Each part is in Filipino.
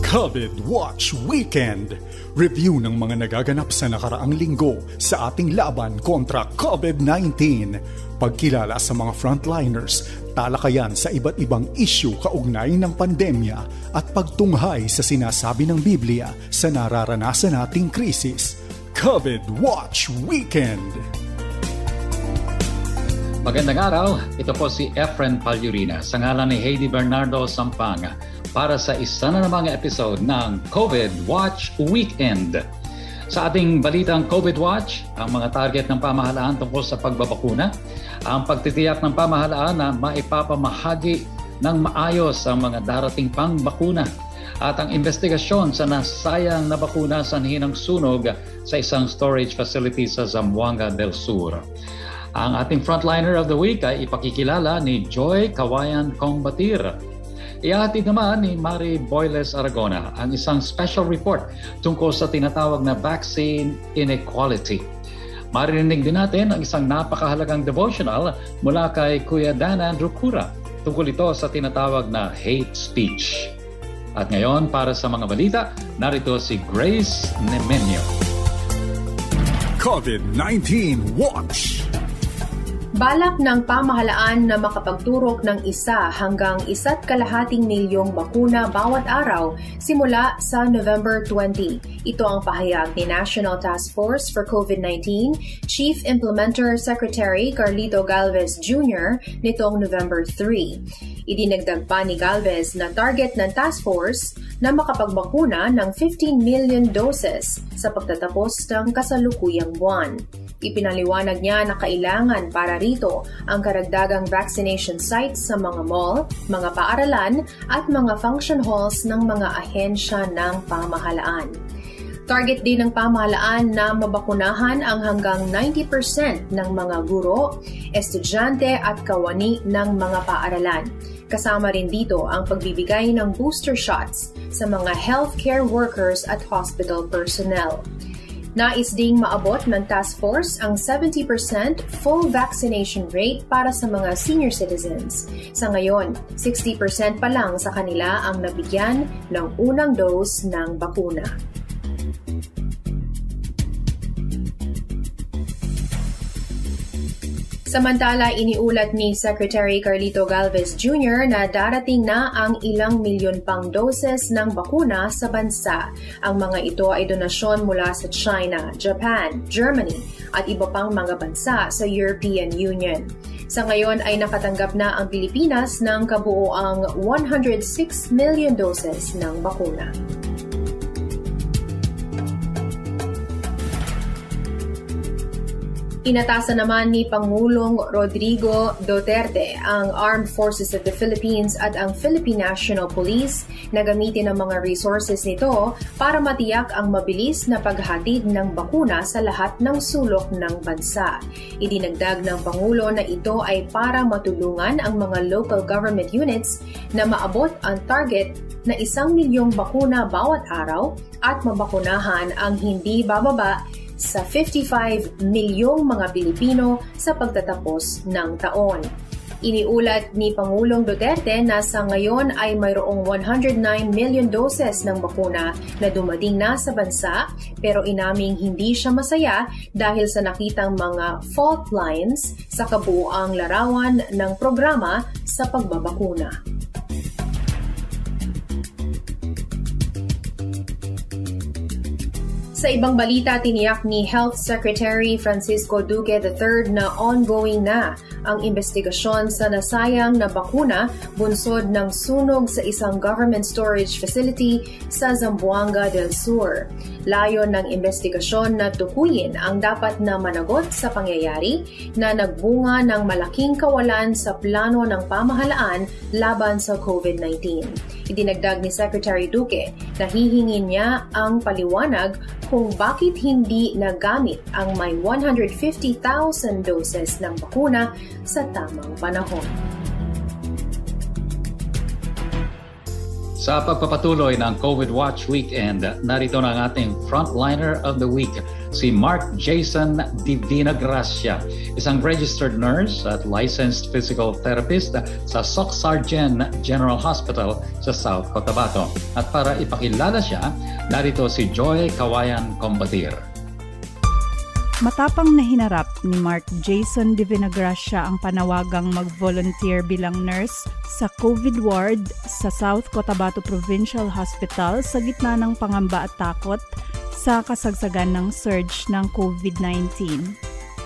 COVID Watch Weekend. Review ng mga nagaganap sa nakaraang linggo sa ating laban kontra COVID-19. Pagkilala sa mga frontliners, talakayan sa iba't ibang issue kaugnay ng pandemya at pagtunghay sa sinasabi ng Biblia sa nararanasan nating krisis. COVID Watch Weekend. Magandang araw, ito po si Efren Palyurina sa ngalan ni Heidi Bernardo Sampang para sa isa na namang episode ng COVID Watch Weekend. Sa ating balitang COVID Watch, ang mga target ng pamahalaan tungkol sa pagbabakuna, ang pagtitiyak ng pamahalaan na maipapamahagi ng maayos ang mga darating pang bakuna, at ang investigasyon sa nasayang na bakuna sanhi ng sunog sa isang storage facility sa Zamboanga del Sur. Ang ating frontliner of the week ay ipakikilala ni Joy Kawayan Combatir. Ihahatid naman ni Mari Boyles Aragona ang isang special report tungkol sa tinatawag na vaccine inequality. Maririnig din natin ang isang napakahalagang devotional mula kay Kuya Dan Andrew Cura tungkol ito sa tinatawag na hate speech. At ngayon, para sa mga balita, narito si Grace Nemenyo. COVID-19 Watch. Balak ng pamahalaan na makapagturok ng 1 hanggang 1.5 milyong bakuna bawat araw simula sa November 20. Ito ang pahayag ni National Task Force for COVID-19 Chief Implementer Secretary Carlito Galvez Jr. nitong November 3. Idinagdag pa ni Galvez na target ng task force na makapagbakuna ng 15 million doses sa pagtatapos ng kasalukuyang buwan. Ipinaliwanag niya na kailangan para rito ang karagdagang vaccination sites sa mga mall, mga paaralan at mga function halls ng mga ahensya ng pamahalaan. Target din ng pamahalaan na mabakunahan ang hanggang 90% ng mga guro, estudyante at kawani ng mga paaralan. Kasama rin dito ang pagbibigay ng booster shots sa mga healthcare workers at hospital personnel. Nais ding maabot ng task force ang 70% full vaccination rate para sa mga senior citizens. Sa ngayon, 60% pa lang sa kanila ang nabigyan ng unang dose ng bakuna. Samantala, iniulat ni Secretary Carlito Galvez Jr. na darating na ang ilang milyon pang doses ng bakuna sa bansa. Ang mga ito ay donasyon mula sa China, Japan, Germany at iba pang mga bansa sa European Union. Sa ngayon ay nakatanggap na ang Pilipinas ng kabuoang 106 million doses ng bakuna. Inatasan naman ni Pangulong Rodrigo Duterte ang Armed Forces of the Philippines at ang Philippine National Police na gamitin ang mga resources nito para matiyak ang mabilis na paghatid ng bakuna sa lahat ng sulok ng bansa. Idinagdag ng Pangulo na ito ay para matulungan ang mga local government units na maabot ang target na 1 milyong bakuna bawat araw at mabakunahan ang hindi bababa sa 55 milyong mga Pilipino sa pagtatapos ng taon. Iniulat ni Pangulong Duterte na sa ngayon ay mayroong 109 million doses ng bakuna na dumating na sa bansa, pero inaming hindi siya masaya dahil sa nakitang mga fault lines sa kabuuang larawan ng programa sa pagbabakuna. Sa ibang balita, tiniyak ni Health Secretary Francisco Duque III na ongoing na ang investigasyon sa nasayang na bakuna bunsod ng sunog sa isang government storage facility sa Zamboanga del Sur. Layon ng investigasyon na tukuyin ang dapat na managot sa pangyayari na nagbunga ng malaking kawalan sa plano ng pamahalaan laban sa COVID-19. Idinagdag ni Secretary Duque na hihingin niya ang paliwanag kung bakit hindi nagamit ang may 150,000 doses ng bakuna sa tamang panahon. Sa pagpapatuloy ng COVID Watch Weekend, narito na ang ating frontliner of the week, si Mark Jason Divina Gracia, isang registered nurse at licensed physical therapist sa Soc-Sargen General Hospital sa South Cotabato. At para ipakilala siya, narito si Joy Kawayan Combatir. Matapang na hinarap ni Mark Jason Divina Gracia ang panawagang mag-volunteer bilang nurse sa COVID ward sa South Cotabato Provincial Hospital sa gitna ng pangamba at takot sa kasagsagan ng surge ng COVID-19.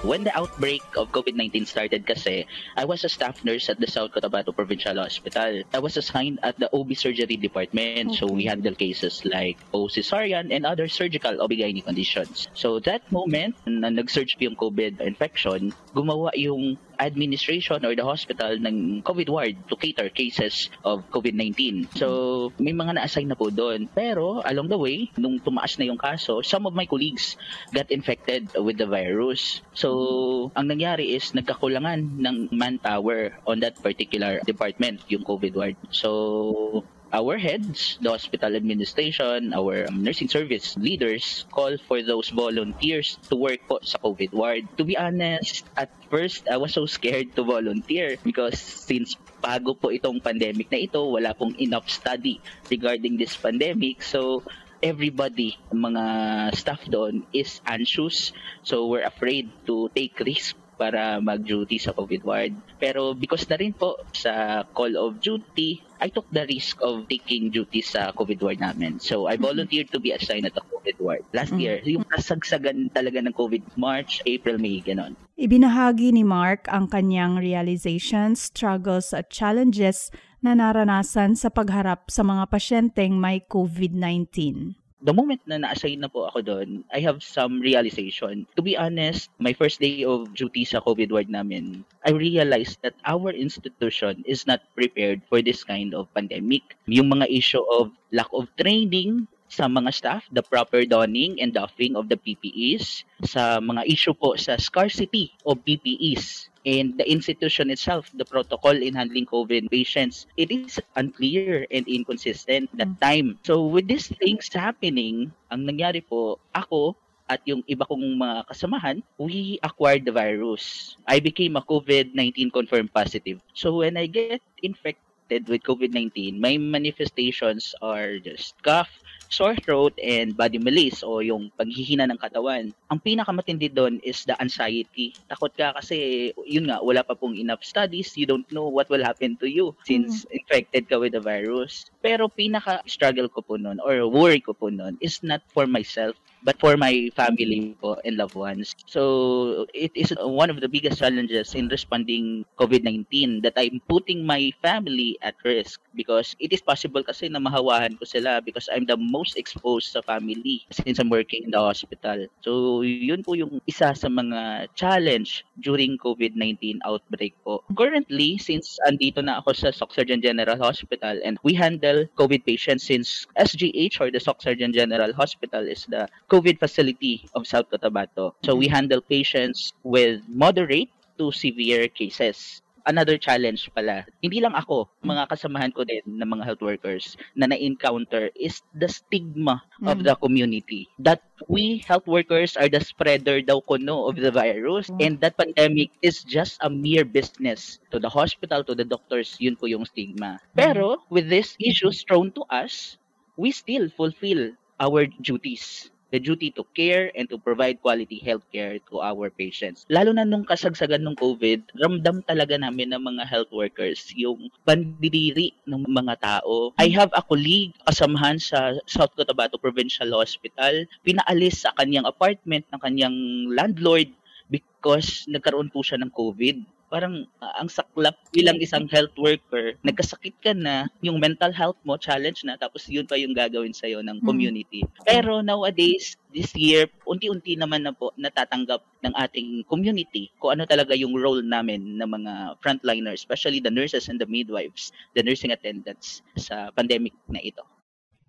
When the outbreak of COVID-19 started kasi, I was a staff nurse at the South Cotabato Provincial Hospital. I was assigned at the OB surgery department, so we handle cases like cesarean and other surgical OB-GYN conditions. So that moment na nag-surge yung COVID infection, gumawa yung administration or the hospital ng COVID ward to cater cases of COVID-19. So, may mga na-assign na po doon. Pero, along the way, nung tumaas na yung kaso, some of my colleagues got infected with the virus. So, ang nangyari is nagkakulangan ng manpower on that particular department, yung COVID ward. So, our heads, the hospital administration, our nursing service leaders call for those volunteers to work po sa COVID ward. To be honest, at first, I was so scared to volunteer because since bago po itong pandemic na ito, wala pong enough study regarding this pandemic. So, everybody, mga staff doon is anxious. So, we're afraid to take risk para mag-duty sa COVID ward. Pero because na rin po sa call of duty, I took the risk of taking duty sa COVID ward namin. So I volunteered to be assigned at the COVID ward. Last year, yung kasagsagan talaga ng COVID, March, April, May, ganon. Ibinahagi ni Mark ang kanyang realizations, struggles at challenges na naranasan sa pagharap sa mga pasyenteng may COVID-19. The moment na na-assign na po ako doon, I have some realization. To be honest, my first day of duty sa COVID ward namin, I realized that our institution is not prepared for this kind of pandemic. Yung mga issue of lack of training sa mga staff, the proper donning and doffing of the PPEs, sa mga issue po sa scarcity of PPEs, and the institution itself, the protocol in handling COVID patients, it is unclear and inconsistent that time. So with these things happening, ang nangyari po, ako at yung iba kong mga kasamahan, we acquired the virus. I became a COVID-19 confirmed positive. So when I get infected with COVID-19, my manifestations are just cough, sore throat, and body malaise o yung paghihina ng katawan. Ang pinakamatindi doon is the anxiety. Takot ka kasi, yun nga, wala pa pong enough studies. You don't know what will happen to you since infected ka with the virus. Pero pinaka-struggle ko po noon or worry ko po noon is not for myself, but for my family po and loved ones. So, it is one of the biggest challenges in responding COVID-19 that I'm putting my family at risk because it is possible kasi na mahawahan ko sila because I'm the most exposed sa family since I'm working in the hospital. So, yun po yung isa sa mga challenge during COVID-19 outbreak po. Currently, since andito na ako sa Soc-Sargen General Hospital and we handle COVID patients since SGH or the Soc-Sargen General Hospital is the COVID facility of South Cotabato. So we handle patients with moderate to severe cases. Another challenge pala, hindi lang ako, mga kasamahan ko din ng mga health workers na na-encounter is the stigma of the community. That we health workers are the spreader daw kuno of the virus and that pandemic is just a mere business. To the hospital, to the doctors, yun po yung stigma. Pero with these issues thrown to us, we still fulfill our duties. The duty to care and to provide quality healthcare to our patients. Lalo na nung kasagsagan ng COVID, ramdam talaga namin ng mga health workers yung pandidiri ng mga tao. I have a colleague, kasamahan sa South Cotabato Provincial Hospital, pinaalis sa kanyang apartment ng kanyang landlord because nagkaroon po siya ng COVID. Parang ang saklap bilang isang health worker, nagkasakit ka na, yung mental health mo, challenge na, tapos yun pa yung gagawin sa'yo ng community. Pero nowadays, this year, unti-unti naman na po natatanggap ng ating community kung ano talaga yung role namin ng mga frontliners, especially the nurses and the midwives, the nursing attendants sa pandemic na ito.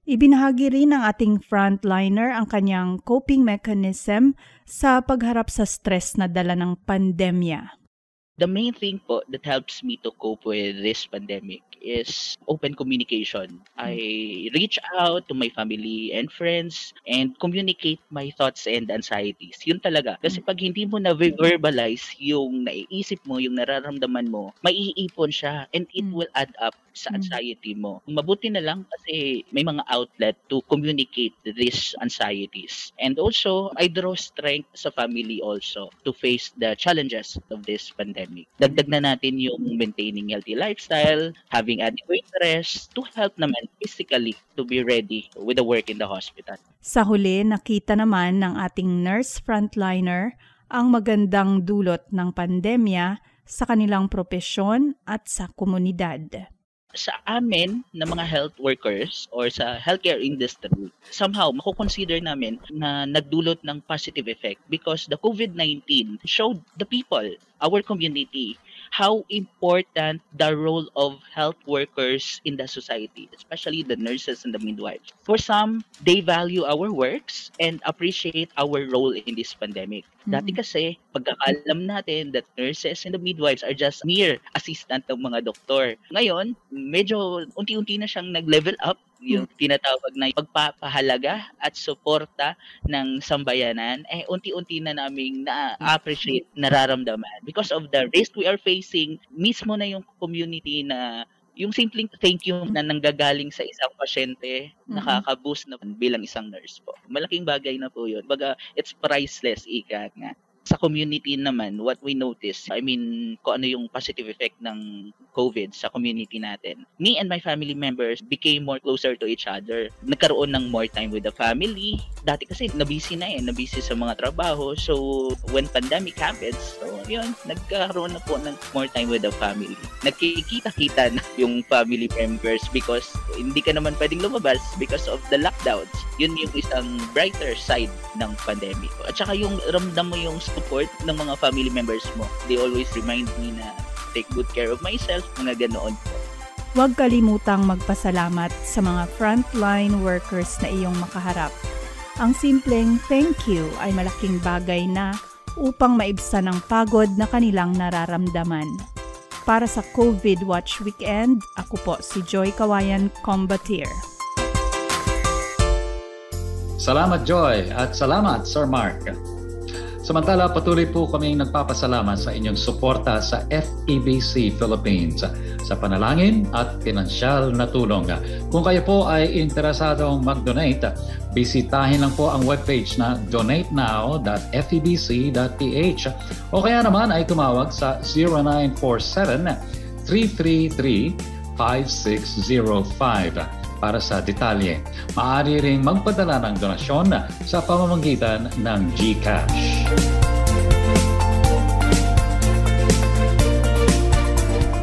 Ibinahagi rin ng ating frontliner ang kanyang coping mechanism sa pagharap sa stress na dala ng pandemya. The main thing po that helps me to cope with this pandemic is open communication. I reach out to my family and friends and communicate my thoughts and anxieties. Yun talaga. Kasi pag hindi mo na-verbalize yung naiisip mo, yung nararamdaman mo, maiipon siya and it will add up sa anxiety mo. Mabuti na lang kasi may mga outlet to communicate these anxieties. And also, I draw strength sa family also to face the challenges of this pandemic. Dagdag na natin yung maintaining healthy lifestyle, having adequate rest to help naman physically to be ready with the work in the hospital. Sa huli, nakita naman ng ating nurse frontliner ang magandang dulot ng pandemya sa kanilang propesyon at sa komunidad. Sa amin na mga health workers or sa healthcare industry, somehow mako-consider namin na nagdulot ng positive effect because the COVID-19 showed the people, our community, how important the role of health workers in the society, especially the nurses and the midwives. For some, they value our works and appreciate our role in this pandemic. Dati kasi, pagkakalam natin that nurses and the midwives are just mere assistant ng mga doktor. Ngayon, medyo unti-unti na siyang nag-level up yung tinatawag na pagpapahalaga at suporta ng sambayanan, unti-unti na naming na-appreciate, nararamdaman. Because of the risk we are facing, mismo na yung community na yung simpleng thank you na nanggagaling sa isang pasyente, nakaka-boost na bilang isang nurse po. Malaking bagay na po yun. Baga, it's priceless, ika nga. Sa community naman, what we notice, kung ano yung positive effect ng COVID sa community natin. Me and my family members became more closer to each other. Nagkaroon ng more time with the family. Dati kasi nabisi sa mga trabaho. So, when pandemic happens, nagkaroon na po ng more time with the family. Nagkikita-kita na yung family members because hindi ka naman pwedeng lumabas because of the lockdowns. Yun yung isang brighter side ng pandemic. At saka yung ramdam mo yung support ng mga family members mo. They always remind me na take good care of myself, mga ganoon po. Huwag kalimutang magpasalamat sa mga frontline workers na iyong makaharap. Ang simpleng thank you ay malaking bagay na upang maibsan ang pagod na kanilang nararamdaman. Para sa COVID Watch Weekend, ako po si Joy Kawayan, Combatir. Salamat Joy at salamat Sir Mark. Samantala, patuloy po kaming nagpapasalamat sa inyong suporta sa FEBC Philippines sa panalangin at pinansyal na tulong. Kung kayo po ay interesadong mag-donate, bisitahin lang po ang webpage na donatenow.febc.ph o kaya naman ay tumawag sa 0947-333-5605. Para sa detalye, maaari ring magpadala ng donasyon sa pamamagitan ng GCash.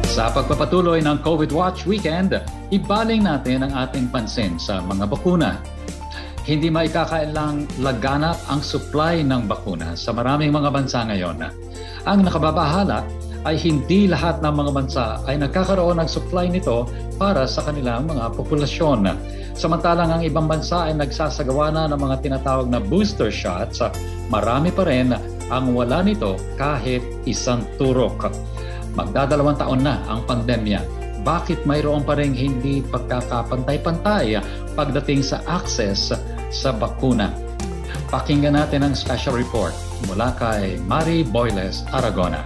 Sa pagpapatuloy ng COVID Watch Weekend, ibaling natin ang ating pansin sa mga bakuna. Hindi maikakailang laganap ang supply ng bakuna sa maraming mga bansa ngayon. Ang nakababahala ay hindi lahat ng mga bansa ay nagkakaroon ng supply nito para sa kanilang mga populasyon. Samantalang ang ibang bansa ay nagsasagawa na ng mga tinatawag na booster shots, marami pa rin ang wala nito kahit isang turok. Magdadalawang taon na ang pandemya. Bakit mayroon pa rin hindi pagkakapantay-pantay pagdating sa access sa bakuna? Pakinggan natin ang special report mula kay Mari Boyles Aragona.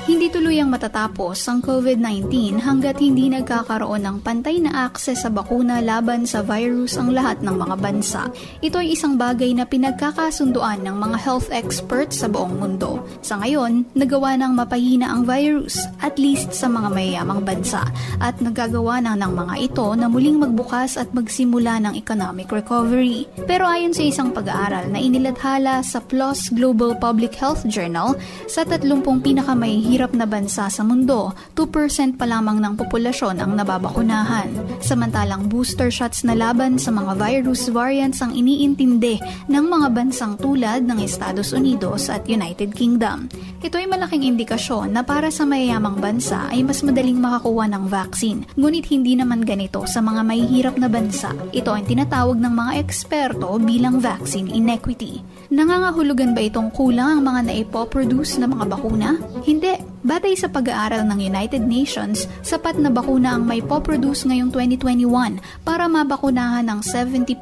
Hindi tuluyang matatapos ang COVID-19 hanggat hindi nagkakaroon ng pantay na akses sa bakuna laban sa virus ang lahat ng mga bansa. Ito ay isang bagay na pinagkakasunduan ng mga health experts sa buong mundo. Sa ngayon, nagawa ng mapahina ang virus, at least sa mga mayayamang bansa, at nagagawa na ng mga ito na muling magbukas at magsimula ng economic recovery. Pero ayon sa isang pag-aaral na inilathala sa PLOS Global Public Health Journal, sa 30 pinakamayhirap na bansa sa mundo, 2% pa lamang ng populasyon ang nababakunahan. Samantalang booster shots na laban sa mga virus variants ang iniintindi ng mga bansang tulad ng Estados Unidos at United Kingdom. Ito ay malaking indikasyon na para sa mayayamang bansa ay mas madaling makakuha ng vaccine, ngunit hindi naman ganito sa mga mahihirap na bansa. Ito ay tinatawag ng mga eksperto bilang vaccine inequity. Nangangahulugan ba itong kulang ang mga naipoproduce na mga bakuna? Hindi. Batay sa pag-aaral ng United Nations, sapat na bakuna ang may poproduce ngayong 2021 para mabakunahan ng 70%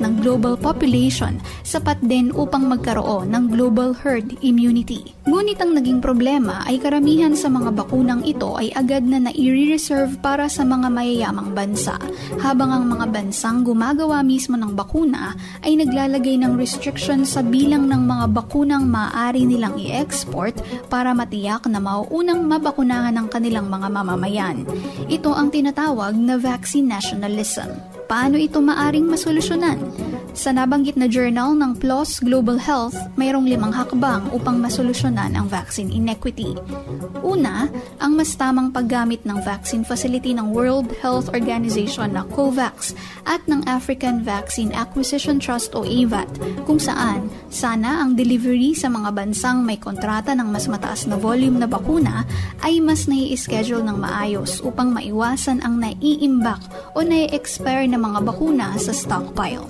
ng global population, sapat din upang magkaroon ng global herd immunity. Ngunit ang naging problema ay karamihan sa mga bakunang ito ay agad na nai-reserve para sa mga mayayamang bansa, habang ang mga bansang gumagawa mismo ng bakuna ay naglalagay ng restriction sa bilang ng mga bakunang maaari nilang i-export para matiyak na mauunang mabakunahan ng kanilang mga mamamayan. Ito ang tinatawag na vaccine nationalism. Paano ito maaring masolusyonan? Sa nabanggit na journal ng PLOS Global Health, mayroong 5 hakbang upang masolusyonan ang vaccine inequity. Una, ang mas tamang paggamit ng vaccine facility ng World Health Organization na COVAX at ng African Vaccine Acquisition Trust o AVAT, kung saan sana ang delivery sa mga bansang may kontrata ng mas mataas na volume na bakuna ay mas nai-schedule ng maayos upang maiwasan ang naiimbak o nai-expire na mga bakuna sa stockpile.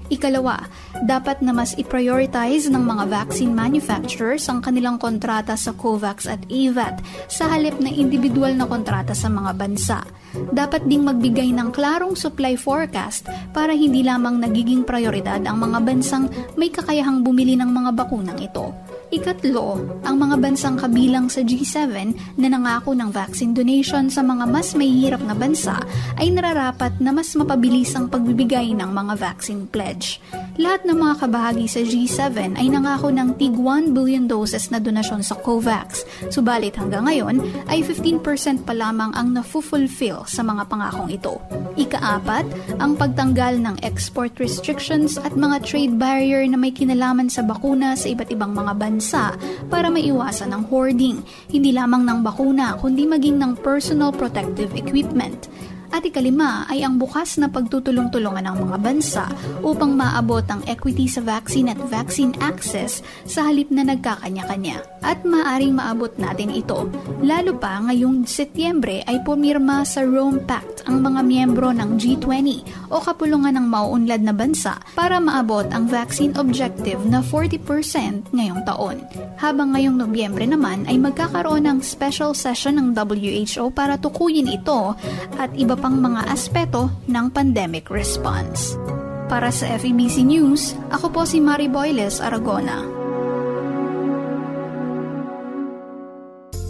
Ikalawa, dapat na mas i-prioritize ng mga vaccine manufacturers ang kanilang kontrata sa COVAX at AVAT sa halip na individual na kontrata sa mga bansa. Dapat ding magbigay ng klarong supply forecast para hindi lamang nagiging prioridad ang mga bansang may kakayahang bumili ng mga bakunang ito. Ikatlo, ang mga bansang kabilang sa G7 na nangako ng vaccine donation sa mga mas mahihirap na bansa ay nararapat na mas mapabilis ang pagbibigay ng mga vaccine pledge. Lahat ng mga kabahagi sa G7 ay nangako ng tig 1 billion doses na donasyon sa COVAX, subalit hanggang ngayon ay 15% pa lamang ang nafu-fulfill sa mga pangakong ito. Ikaapat, ang pagtanggal ng export restrictions at mga trade barrier na may kinalaman sa bakuna sa iba't ibang mga bansa para maiwasan ang hoarding, hindi lamang ng bakuna kundi maging ng personal protective equipment. At ikalima ay ang bukas na pagtutulong-tulungan ng mga bansa upang maabot ang equity sa vaccine at vaccine access sa halip na nagkakanya-kanya. At maaring maabot natin ito. Lalo pa ngayong Setyembre ay pumirma sa Rome Pact ang mga miyembro ng G20 o kapulungan ng mauunlad na bansa para maabot ang vaccine objective na 40% ngayong taon. Habang ngayong Nobyembre naman ay magkakaroon ng special session ng WHO para tukuyin ito at iba pang mga aspeto ng pandemic response. Para sa FEBC News, ako po si Mari Boyles Aragona.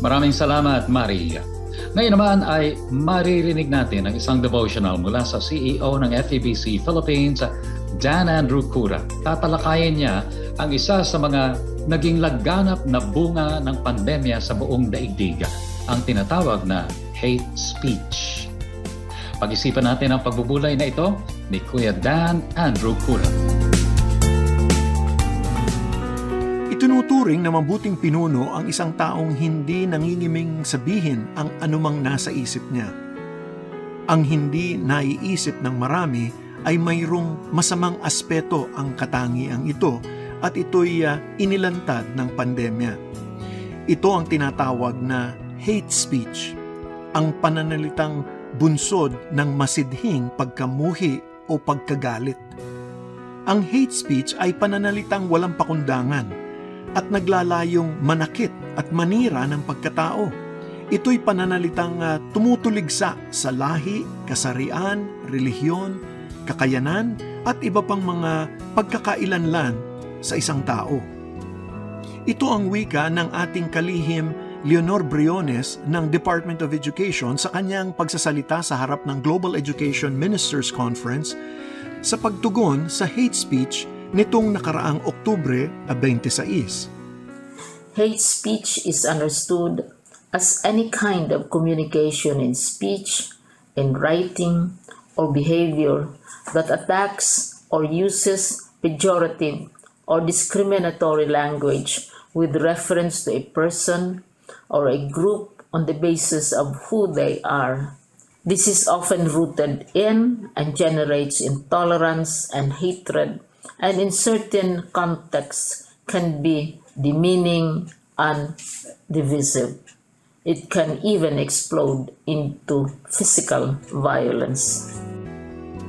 Maraming salamat, Mari. Ngayon naman ay maririnig natin ang isang devotional mula sa CEO ng FEBC Philippines, Dan Andrew Cura. Tatalakayin niya ang isa sa mga naging laganap na bunga ng pandemya sa buong daigdig, ang tinatawag na hate speech. Pag-isipan natin ang pagbubulay na ito ni Kuya Dan Andrew Cura. Itinuturing na mabuting pinuno ang isang taong hindi nangingiming sabihin ang anumang nasa isip niya. Ang hindi naiisip ng marami ay mayroong masamang aspeto ang katangiang ito at ito'y inilantad ng pandemya. Ito ang tinatawag na hate speech, ang pananalitang bunsod ng masidhing pagkamuhi o pagkagalit. Ang hate speech ay pananalitang walang pakundangan at naglalayong manakit at manira ng pagkatao. Ito'y pananalitang tumutuligsa sa lahi, kasarian, relihiyon, kakayanan at iba pang mga pagkakailanlan sa isang tao. Ito ang wika ng ating kalihim Leonor Briones ng Department of Education sa kanyang pagsasalita sa harap ng Global Education Ministers Conference sa pagtugon sa hate speech nitong nakaraang Oktubre 26. Hate speech is understood as any kind of communication in speech, in writing, or behavior that attacks or uses pejorative or discriminatory language with reference to a person or a group on the basis of who they are. This is often rooted in and generates intolerance and hatred, and in certain contexts can be demeaning and divisive. It can even explode into physical violence.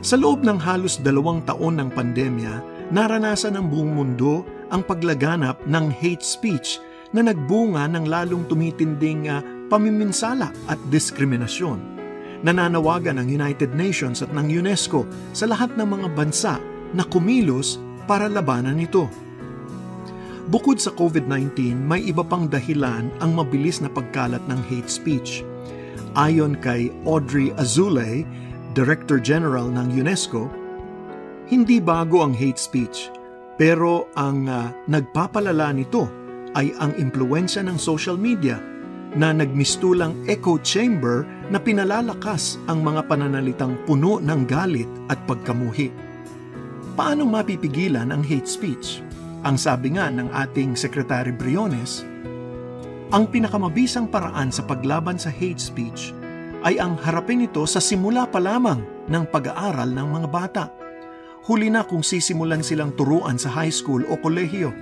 Sa loob ng halos 2 taon ng pandemya, naranasan ng buong mundo ang paglaganap ng hate speech na nagbunga ng lalong tumitinding pamiminsala at diskriminasyon. Nananawagan ng United Nations at ng UNESCO sa lahat ng mga bansa na kumilos para labanan ito. Bukod sa COVID-19, may iba pang dahilan ang mabilis na pagkalat ng hate speech. Ayon kay Audrey Azoulay, Director General ng UNESCO, hindi bago ang hate speech, pero ang nagpapalala nito ay ang impluwensya ng social media na nagmistulang echo chamber na pinalalakas ang mga pananalitang puno ng galit at pagkamuhi. Paano mapipigilan ang hate speech? Ang sabi nga ng ating Secretary Briones, ang pinakamabisang paraan sa paglaban sa hate speech ay ang harapin ito sa simula pa lamang ng pag-aaral ng mga bata. Huli na kung sisimulan silang turuan sa high school o kolehiyo.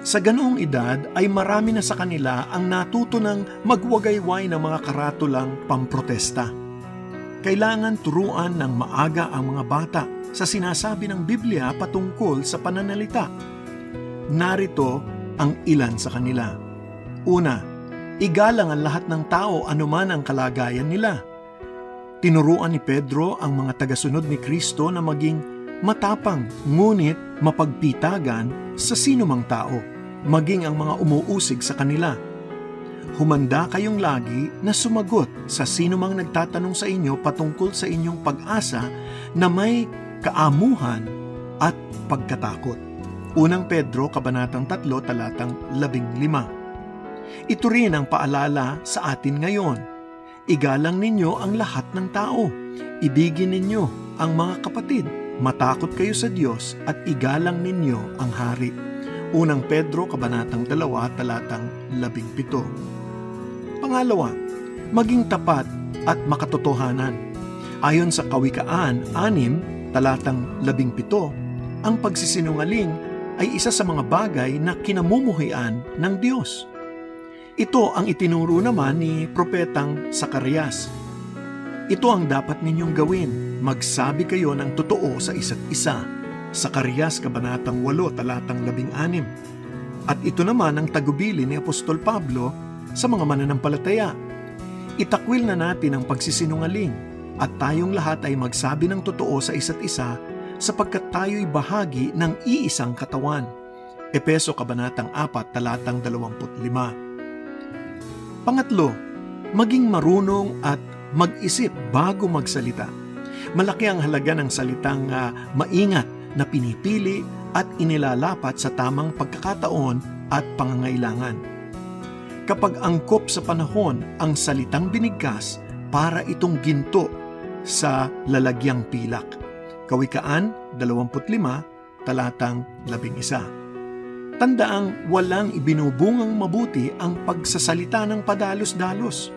Sa ganoong edad ay marami na sa kanila ang natuto ng magwagayway ng mga karatulang pamprotesta. Kailangan turuan ng maaga ang mga bata sa sinasabi ng Biblia patungkol sa pananalita. Narito ang ilan sa kanila. Una, igalang ang lahat ng tao anuman ang kalagayan nila. Tinuruan ni Pedro ang mga tagasunod ni Kristo na maging matapang ngunit mapagpitagan sa sinumang tao, maging ang mga umuusig sa kanila. Humanda kayong lagi na sumagot sa sinumang nagtatanong sa inyo patungkol sa inyong pag-asa na may kaamuhan at pagkatakot. Unang Pedro, Kabanatang 3, Talatang 15. Ito rin ang paalala sa atin ngayon. Igalang ninyo ang lahat ng tao. Ibigin ninyo ang mga kapatid. Matakot kayo sa Diyos at igalang ninyo ang hari. Unang Pedro, Kabanatang 2, Talatang 17. Pangalawa, maging tapat at makatotohanan. Ayon sa Kawikaan 6, Talatang 17, ang pagsisinungaling ay isa sa mga bagay na kinamumuhian ng Diyos. Ito ang itinuro naman ni Propetang Zacarias. Ito ang dapat ninyong gawin, magsabi kayo ng totoo sa isa't isa. Zacarias, Kabanatang 8, Talatang 16. At ito naman ang tagubili ni Apostol Pablo sa mga mananampalataya. Itakwil na natin ang pagsisinungaling at tayong lahat ay magsabi ng totoo sa isa't isa sapagkat tayo'y bahagi ng iisang katawan. Epeso, Kabanatang 4, Talatang 25. Pangatlo, maging marunong at mag-isip bago magsalita. Malaki ang halaga ng salitang maingat na pinipili at inilalapat sa tamang pagkakataon at pangangailangan. Kapag angkop sa panahon ang salitang binigkas para itong ginto sa lalagyang pilak. Kawikaan 25, Talatang 11. Tandaang walang ibinubungang mabuti ang pagsasalita ng padalos-dalos.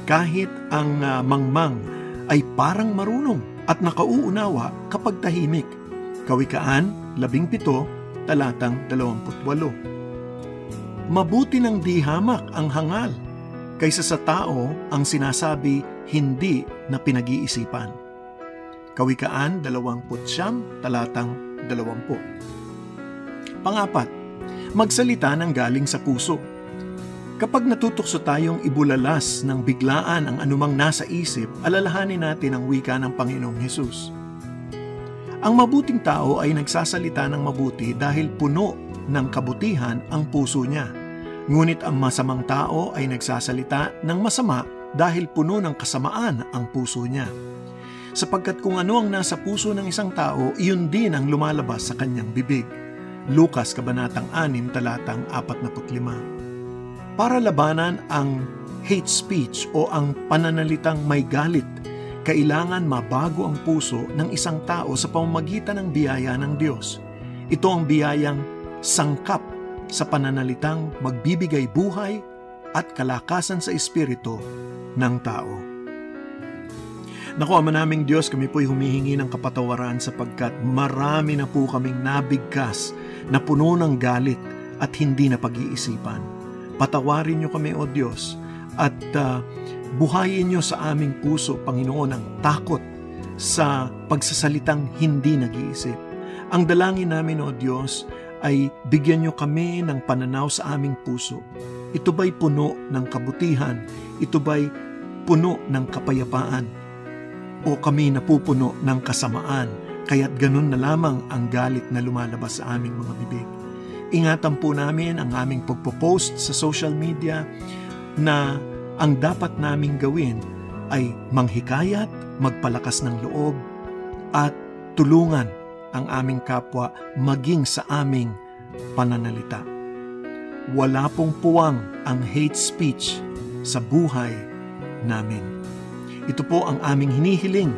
Kahit ang mangmang ay parang marunong at nakauunawa kapag tahimik. Kawikaan 17, Talatang 28. Mabuti ng di hamak ang hangal kaysa sa tao ang sinasabi hindi na pinag-iisipan. Kawikaan 29, Talatang 20. Pangapat, magsalita ng galing sa puso. Kapag natutukso tayong ibulalas ng biglaan ang anumang nasa isip, alalahanin natin ang wika ng Panginoong Hesus. Ang mabuting tao ay nagsasalita ng mabuti dahil puno ng kabutihan ang puso niya. Ngunit ang masamang tao ay nagsasalita ng masama dahil puno ng kasamaan ang puso niya. Sapagkat kung ano ang nasa puso ng isang tao, iyon din ang lumalabas sa kanyang bibig. Lucas, Kabanatang 6, Talatang 45. Para labanan ang hate speech o ang pananalitang may galit, kailangan mabago ang puso ng isang tao sa pamamagitan ng biyaya ng Diyos. Ito ang biyayang sangkap sa pananalitang magbibigay buhay at kalakasan sa espiritu ng tao. Naku, Ama naming Diyos, kami po'y humihingi ng kapatawaran sapagkat marami na po kaming nabigkas na puno ng galit at hindi na pag-iisipan. Patawarin niyo kami, O Diyos, at buhayin niyo sa aming puso, Panginoon, ang takot sa pagsasalitang hindi nag-iisip. Ang dalangin namin, O Diyos, ay bigyan niyo kami ng pananaw sa aming puso. Ito ba'y puno ng kabutihan? Ito ba'y puno ng kapayapaan? O kami napupuno ng kasamaan, kaya't ganun na lamang ang galit na lumalabas sa aming mga bibig? Ingatan po namin ang aming pagpo-post sa social media na ang dapat naming gawin ay manghikayat, magpalakas ng loob, at tulungan ang aming kapwa maging sa aming pananalita. Wala pong puwang ang hate speech sa buhay namin. Ito po ang aming hinihiling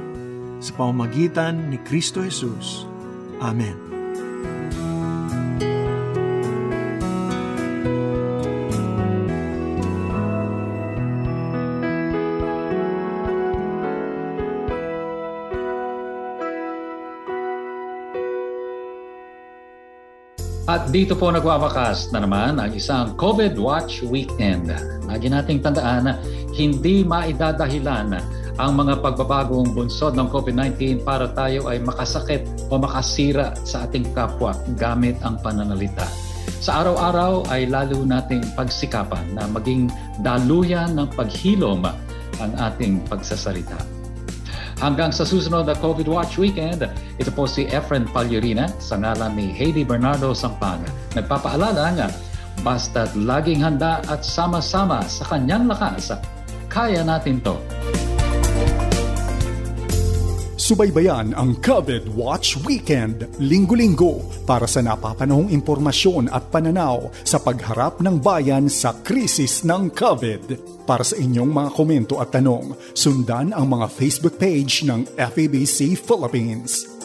sa pamamagitan ni Kristo Jesus. Amen. At dito po nagwawakas na naman ang isang COVID Watch Weekend. Lagi nating tandaan na hindi maidadahilan ang mga pagbabagong bunsod ng COVID-19 para tayo ay makasakit o makasira sa ating kapwa gamit ang pananalita. Sa araw-araw ay lalo nating pagsikapan na maging daluyan ng paghilom ang ating pagsasalita. Hanggang sa susunod na COVID Watch Weekend, ito po si Efren Palyurina sa ngalan ni Heidi Bernardo Sampang. Nagpapaalala nga, basta't laging handa at sama-sama sa kanyang lakas, kaya natin to. Subaybayan ang COVID Watch Weekend, linggo-linggo para sa napapanahong impormasyon at pananaw sa pagharap ng bayan sa krisis ng COVID. Para sa inyong mga komento at tanong, sundan ang mga Facebook page ng FEBC Philippines.